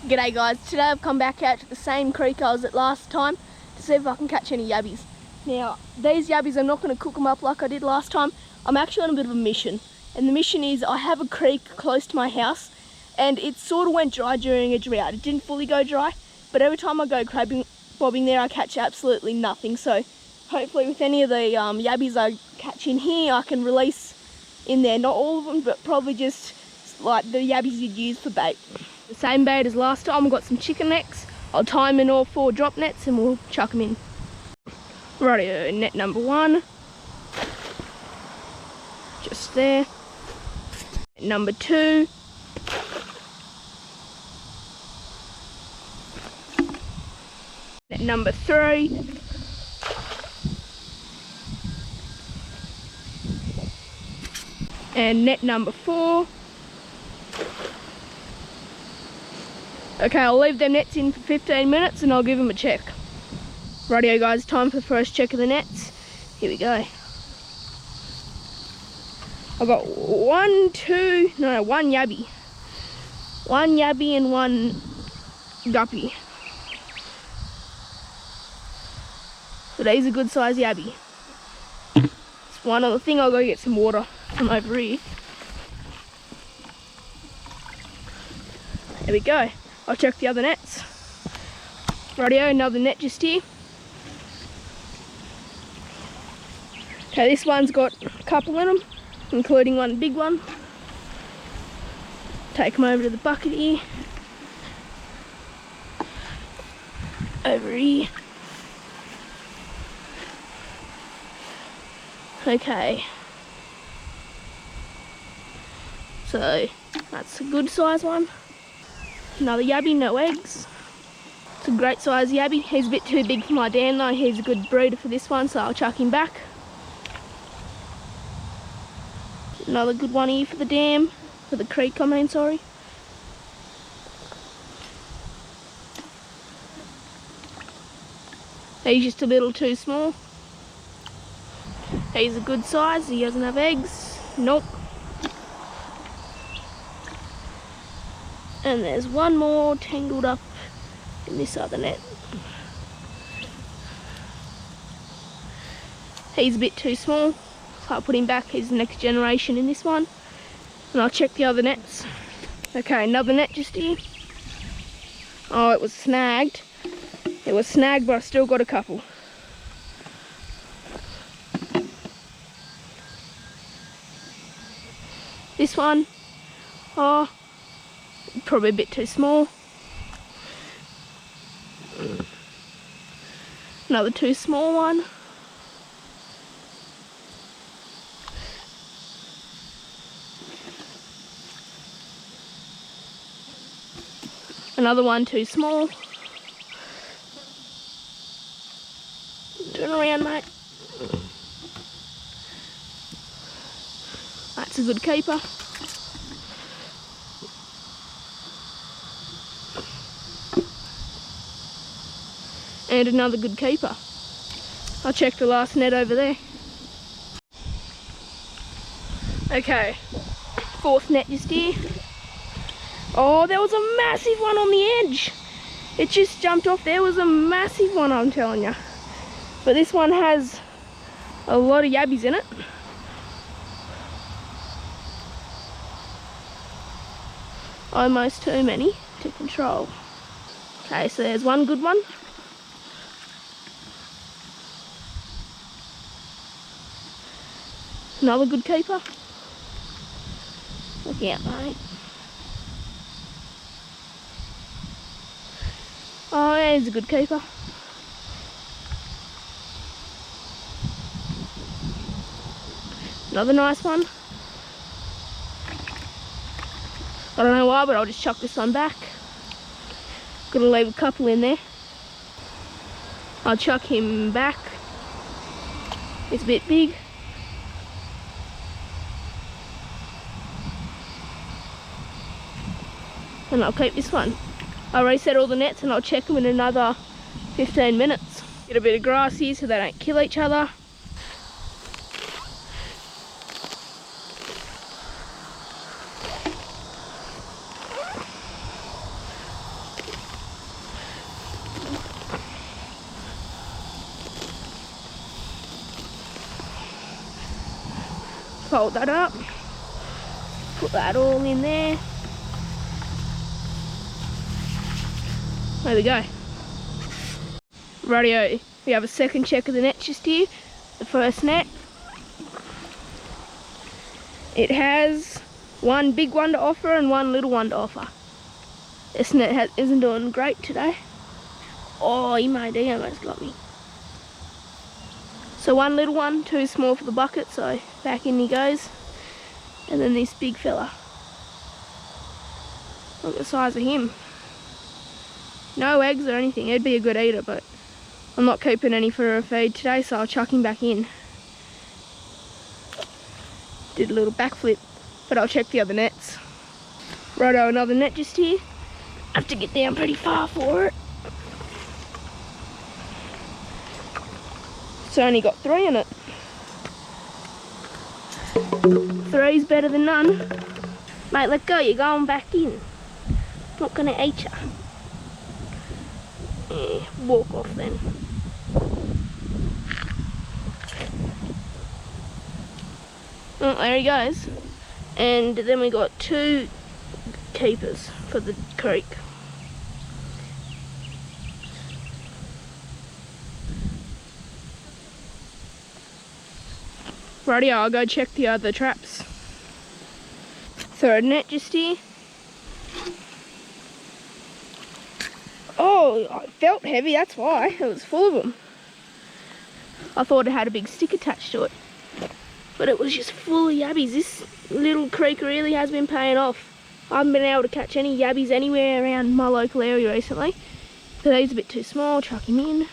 G'day guys, today I've come back out to the same creek I was at last time to see if I can catch any yabbies. Now, these yabbies, I'm not going to cook them up like I did last time. I'm actually on a bit of a mission. And the mission is I have a creek close to my house and it sort of went dry during a drought. It didn't fully go dry, but every time I go crabbing, bobbing there, I catch absolutely nothing. So hopefully with any of the yabbies I catch in here, I can release in there. Not all of them, but probably just like the yabbies you'd use for bait. The same bait as last time. We've got some chicken necks. I'll tie them in all 4 drop nets and we'll chuck them in. Rightio, net number 1. Just there. Net number 2. Net number 3. And net number 4. Okay, I'll leave them nets in for 15 minutes and I'll give them a check. Rightio guys, time for the first check of the nets. Here we go. I've got one yabby. One yabby and 1 guppy. So these are good size yabby. It's one other thing, I'll go get some water from over here. There we go. I'll check the other nets. Rightio, another net just here. Okay, this one's got a couple in them, including one big one. Take them over to the bucket here. Over here. Okay. So, that's a good size one. Another yabby, no eggs. It's a great size yabby. He's a bit too big for my Dan though. He's a good breeder for this one, so I'll chuck him back. Another good one here for the dam, for the creek I mean, sorry. He's just a little too small. He's a good size, he doesn't have eggs. Nope. And there's one more tangled up in this other net. He's a bit too small, so I'll put him back. He's the next generation in this one. And I'll check the other nets. Okay, another net just here. Oh, it was snagged. It was snagged, but I've still got a couple. This one, oh, probably a bit too small. Another too small one. Another one too small. Turn around, mate. That's a good keeper. And another good keeper. I'll check the last net over there. Okay, 4th net just here. Oh, there was a massive one on the edge. It just jumped off. There was a massive one, I'm telling you. But this one has a lot of yabbies in it. Almost too many to control. Okay, so there's one good one. Another good keeper. Look out, mate. Oh, there's a good keeper. Another nice one. I don't know why, but I'll just chuck this one back. Gotta leave a couple in there. I'll chuck him back. It's a bit big. And I'll keep this one. I'll reset all the nets and I'll check them in another 15 minutes. Get a bit of grass here so they don't kill each other. fold that up. Put that all in there. There we go. Rightio, we have a second check of the net just here. The first net. It has one big one to offer and one little one to offer. This net isn't doing great today. Oh, he almost got me. So one little one, too small for the bucket, so back in he goes. And then this big fella. Look at the size of him. No eggs or anything, he'd be a good eater, but I'm not keeping any for a feed today, so I'll chuck him back in. Did a little backflip, but I'll check the other nets. Righto, another net just here. I have to get down pretty far for it. It's only got 3 in it. 3's better than none. Mate, let go, you're going back in. Not gonna eat ya. Yeah, walk off then. Oh, there he goes. And then we got 2 keepers for the creek. Rightio, I'll go check the other traps. Third net just here. Oh, it felt heavy, that's why. It was full of them. I thought it had a big stick attached to it. But it was just full of yabbies. This little creek really has been paying off. I haven't been able to catch any yabbies anywhere around my local area recently. So these are a bit too small, chuck him in.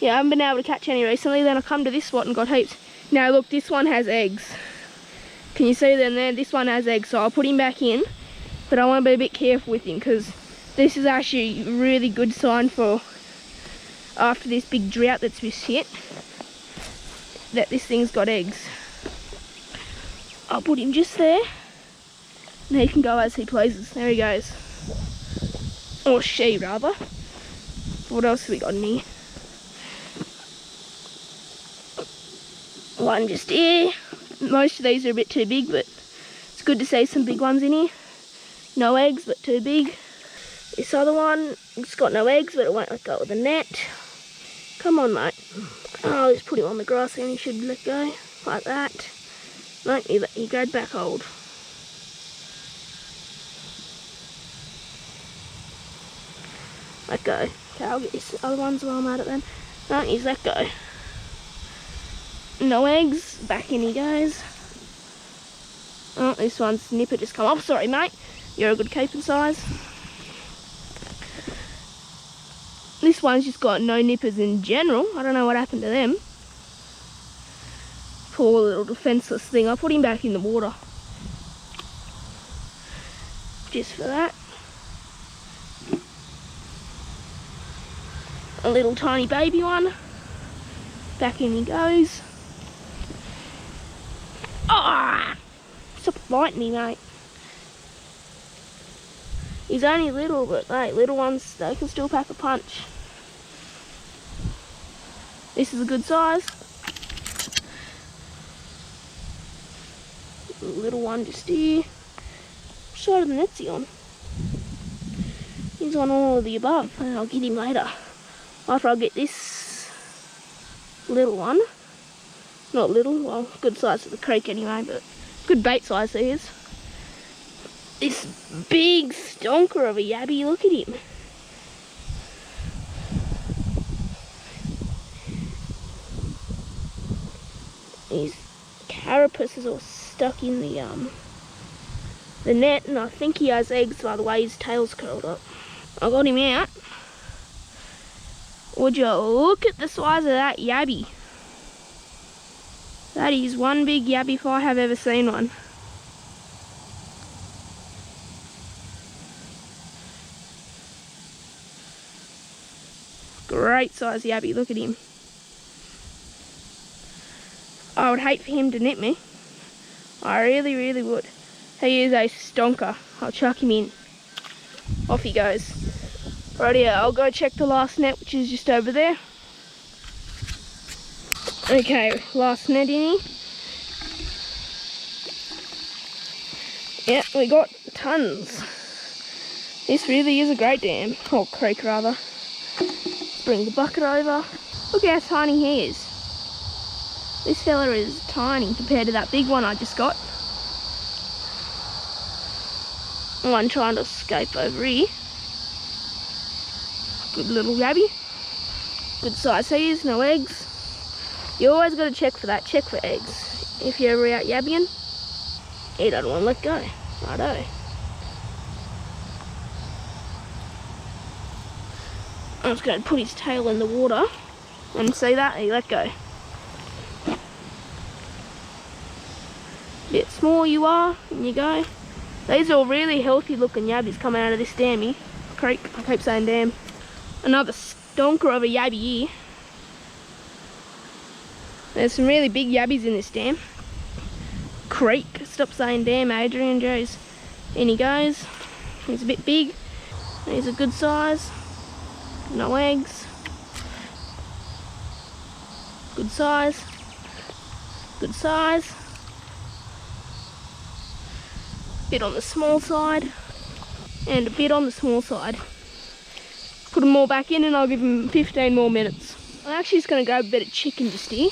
Yeah, I haven't been able to catch any recently. Then I come to this spot and got heaps. Now look, this one has eggs. Can you see them there? This one has eggs, so I'll put him back in. But I want to be a bit careful with him because this is actually a really good sign for after this big drought that's just hit, that this thing's got eggs. I'll put him just there. And he can go as he pleases. There he goes. Or she, rather. What else have we got in here? One just here. Most of these are a bit too big, but it's good to see some big ones in here. No eggs, but too big. This other one, it's got no eggs, but it won't let go of the net. Come on, mate. Oh, I'll just put him on the grass and he should let go. Like that. No, he grabbed back hold. Let go. Okay, I'll get this other ones while I'm at it then. No, he's let go. No eggs, back in he goes. Oh, this one's nipper just come off. Sorry, mate. You're a good keeping size. This one's just got no nippers in general. I don't know what happened to them. Poor little defenceless thing. I'll put him back in the water. Just for that. A little tiny baby one. Back in he goes. Ah! Stop biting me, mate. He's only little, but hey, little ones, they can still pack a punch. This is a good size. Little one just here. What side of the net's he on? He's on all of the above, and I'll get him later. After I get this little one. Not little, well, good size for the creek anyway, but good bait size he is. This big stonker of a yabby, look at him. His carapace is all stuck in the net, and I think he has eggs by the way his tail's curled up. I got him out. Would you look at the size of that yabby? That is one big yabby if I have ever seen one. Great size yabby, look at him. I would hate for him to nip me. I really, really would. He is a stonker. I'll chuck him in. Off he goes. Rightio, I'll go check the last net, which is just over there. Okay, last net in here. Yeah, we got tons. This really is a great dam, or creek rather. Let's bring the bucket over. Look how tiny he is. This fella is tiny compared to that big one I just got. One trying to escape over here. Good little yabby. Good size he is, no eggs. You always got to check for that, check for eggs. If you're ever out yabbying, he doesn't want to let go. Righto. I'm just going to put his tail in the water and see that, he let go. Bit small you are, and you go. These are all really healthy looking yabbies coming out of this dam here. Creek, I keep saying dam. Another stonker of a yabby here. There's some really big yabbies in this dam. Creek, stop saying dam, Adrian, Joes. In he goes. He's a bit big. He's a good size. No eggs. Good size. Good size. Bit on the small side. And a bit on the small side. Put them all back in and I'll give them 15 more minutes. I'm actually just going to grab a bit of chicken just here.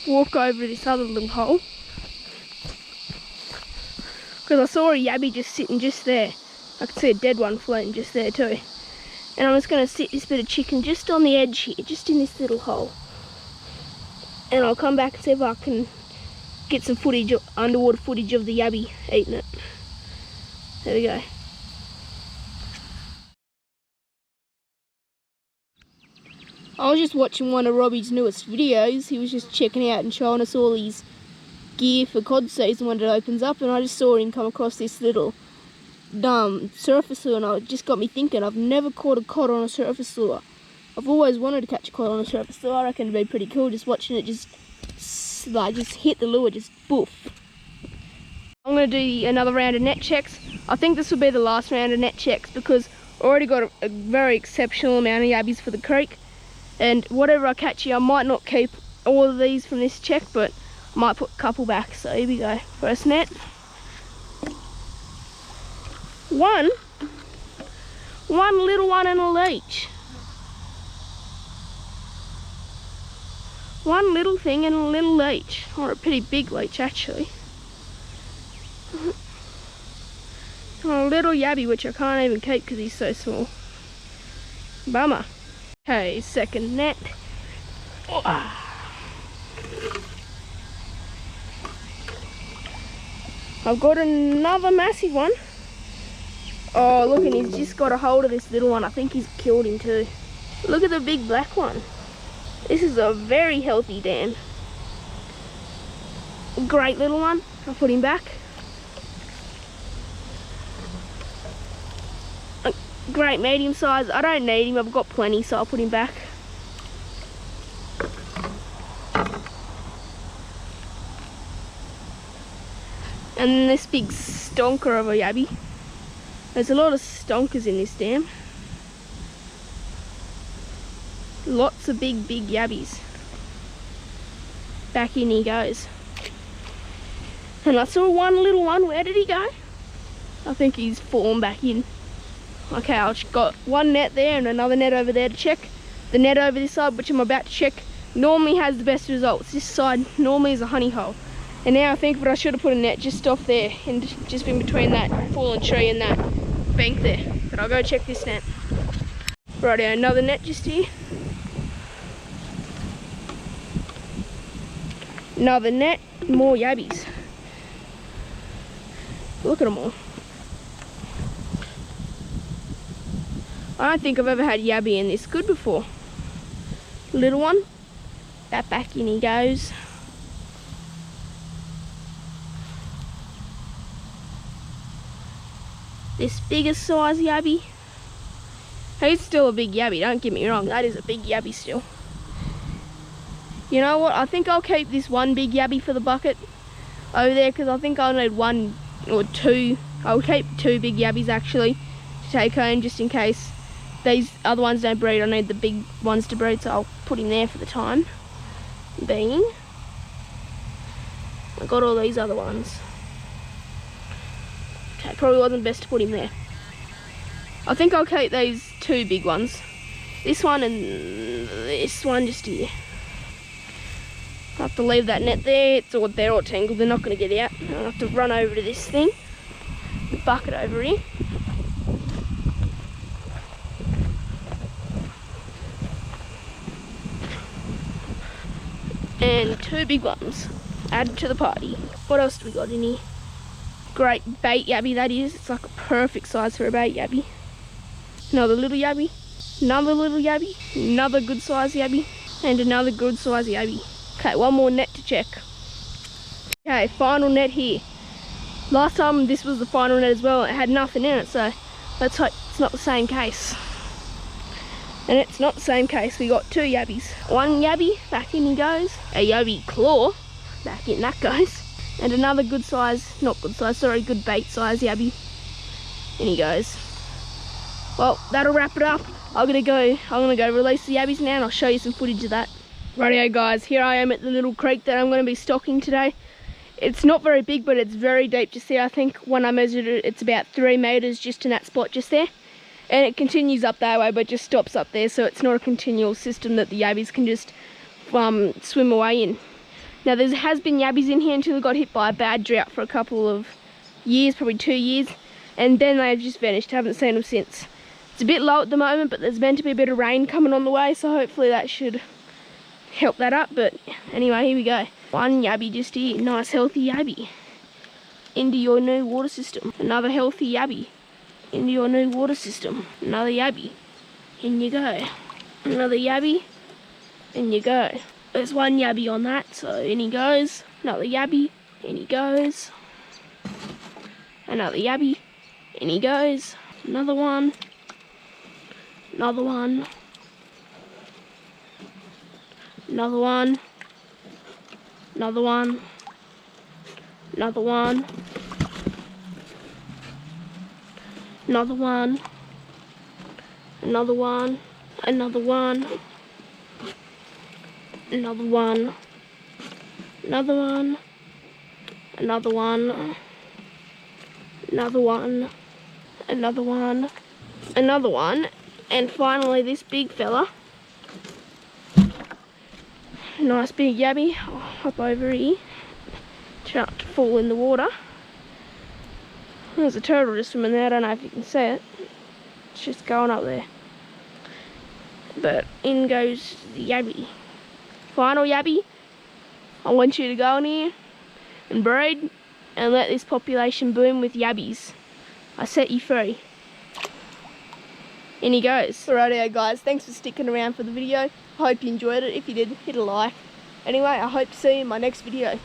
Walk over to this other little hole. Because I saw a yabby just sitting just there. I could see a dead one floating just there too. And I'm just going to sit this bit of chicken just on the edge here, just in this little hole. And I'll come back and see if I can get some footage, underwater footage of the yabby eating it. There we go. I was just watching one of Robbie's newest videos. He was just checking out and showing us all his gear for cod season when it opens up, and I just saw him come across this little surface lure, and it just got me thinking, I've never caught a cod on a surface lure. I've always wanted to catch a cod on a surface lure. I reckon it'd be pretty cool just watching it just hit the lure, just boof. I'm going to do another round of net checks. I think this will be the last round of net checks because I already got a very exceptional amount of yabbies for the creek. And whatever I catch here, I might not keep all of these from this check, but I might put a couple back. So here we go. First net. One little one and a leech. One little thing and a little leech, or a pretty big leech actually. And a little yabby, which I can't even keep because he's so small. Bummer. Okay, second net. Oh. I've got another massive one. Oh, look, and he's just got a hold of this little one. I think he's killed him too. Look at the big black one. This is a very healthy dam. Great little one. I'll put him back. A great medium size. I don't need him. I've got plenty, so I'll put him back. And this big stonker of a yabby. There's a lot of stonkers in this dam. Lots of big yabbies. Back in he goes. And I saw one little one. Where did he go? I think he's fallen back in. Okay, I've got one net there and another net over there to check. The net over this side, which I'm about to check, normally has the best results. This side normally is a honey hole. And now I think that I should have put a net just off there and just in between that fallen tree and that bank there. But I'll go check this net. Rightio, another net just here. Another net, more yabbies. Look at them all. I don't think I've ever had yabby in this good before. Little one. That back in he goes. This biggest size yabby. He's still a big yabby, don't get me wrong. That is a big yabby still. You know what? I think I'll keep this one big yabby for the bucket over there because I think I'll need one or two. I'll keep two big yabbies actually to take home just in case these other ones don't breed. I need the big ones to breed, so I'll put him there for the time being. I got all these other ones. probably wasn't best to put him there. I think I'll keep these two big ones. This one and this one just here. I have to leave that net there. They're all tangled. They're not going to get out. I'll have to run over to this thing. The bucket over here. And two big ones added to the party. What else do we got in here? Great bait yabby that is. It's like a perfect size for a bait yabby. Another little yabby. Another little yabby. Another good size yabby. And another good size yabby. Okay, one more net to check. Okay, final net here. Last time this was the final net as well. It had nothing in it, so let's hope it's not the same case. And it's not the same case. We got two yabbies. One yabby, back in he goes. A yabby claw, back in that goes. And another good size, not good size, sorry, good bait size yabby. In he goes. Well, that'll wrap it up. I'm gonna go release the yabbies now and I'll show you some footage of that. Rightio guys, here I am at the little creek that I'm gonna be stocking today. It's not very big, but it's very deep. Just there, I think when I measured it, it's about 3 meters just in that spot just there. And it continues up that way, but just stops up there, so it's not a continual system that the yabbies can just swim away in. Now there has been yabbies in here until it got hit by a bad drought for a couple of years, probably 2 years, and then they've just vanished. Haven't seen them since. It's a bit low at the moment, but there's meant to be a bit of rain coming on the way, so hopefully that should help that up. But anyway, here we go. One yabby just here, nice healthy yabby into your new water system. Another healthy yabby into your new water system. Another yabby, in you go. Another yabby, in you go. There's one yabby on that, so in he goes. Another yabby, in he goes. Another yabby, in he goes. Another one. Another one. Another one. Another one. Another one. Another one. Another one. Another one. Another one. Another one. Another one. Another one. Another one. Another one. And finally this big fella. Nice big yabby. I'll hop over here. Try not to fall in the water. There's a turtle just swimming there. I don't know if you can see it. It's just going up there. But in goes the yabby. Final yabby. I want you to go in here and breed and let this population boom with yabbies. I set you free. In he goes. Alrighty guys, thanks for sticking around for the video. I hope you enjoyed it. If you did, hit a like. Anyway, I hope to see you in my next video.